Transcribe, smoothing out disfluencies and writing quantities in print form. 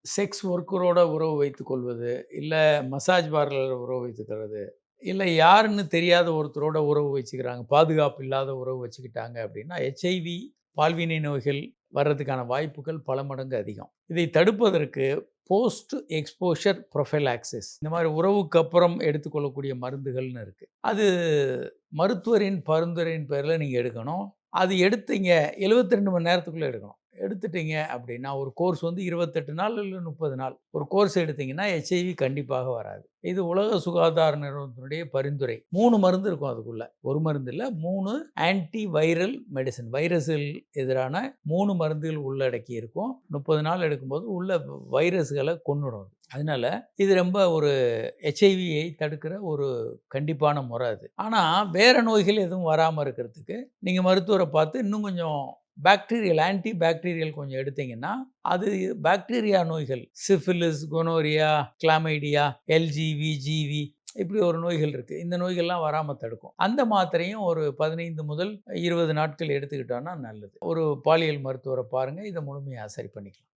Sex ஒர்க்கரோட உறவு வைத்துக் கொள்வது, இல்ல மசாஜ் பார்லர்ல உறவு வைத்துக்கிறது, இல்ல யாருன்னு தெரியாத ஒருத்தரோட உறவு வச்சுக்கிறாங்க. பாதுகாப்பு இல்லாத உறவு வச்சுக்கிட்டாங்க அப்படின்னா, HIV, பால்வினை நோய்கள் வர்றதுக்கான வாய்ப்புகள் பல மடங்கு அதிகம். இதை தடுப்பதற்கு போஸ்ட் எக்ஸ்போஷர் ப்ரொஃபைலாக்சிஸ் இந்த மாரி உறவுக்கு அப்புறம் எடுத்துக்கொள்ளக்கூடிய மருந்துகள்னு இருக்கு. அது மருத்துவரின் பரிந்துரையின் பேர்ல நீங்க எடுக்கணும். அது எடுத்தீங்க 72 மணி நேரத்துக்குள்ள எடுக்கணும். எடுத்துட்டீங்க அப்படின்னா, ஒரு கோர்ஸ் வந்து 28 நாள் இல்ல 30 நாள். ஒரு கோர்ஸ் எடுத்தீங்கன்னா, HIV கண்டிப்பாக வராது. இது உலக சுகாதார நிறுவனத்தினுடைய பரிந்துரை. 3 மருந்து இருக்கும் அதுக்குள்ள. 1 மருந்து இல்ல 3 ஆன்டி வைரல் மெடிசின். வைரஸுக்கு எதிரான 3 மருந்துகள் உள்ளடக்கி இருக்கும். 30 நாள் எடுக்கும்போது உள்ள வைரஸ்கள கொன்னுடும். அதனால இது ரொம்ப ஒரு HIVயை தடுக்கிற ஒரு கண்டிப்பான முறை அது. ஆனா வேற நோய்கள் எதுவும் வராம இருக்கிறதுக்கு, நீங்க மருத்துவர பார்த்து இன்னும் கொஞ்சம் பாக்டீரியல் ஆன்டி பாக்டீரியல் கொஞ்சம் எடுத்தீங்கன்னா, அது பாக்டீரியா நோய்கள் syphilis, gonorrhoea, chlamydia, LGV, GV இப்படி ஒரு நோய்கள் இருக்கு. இந்த நோய்கள்லாம் வராம தடுக்கும். அந்த மாத்திரையும் ஒரு 15 முதல் 20 நாட்கள் எடுத்துக்கிட்டோம்னா நல்லது. ஒரு பாலியல் மருத்துவர பாருங்க. இத முழுமையா சரி பண்ணிக்கலாம்.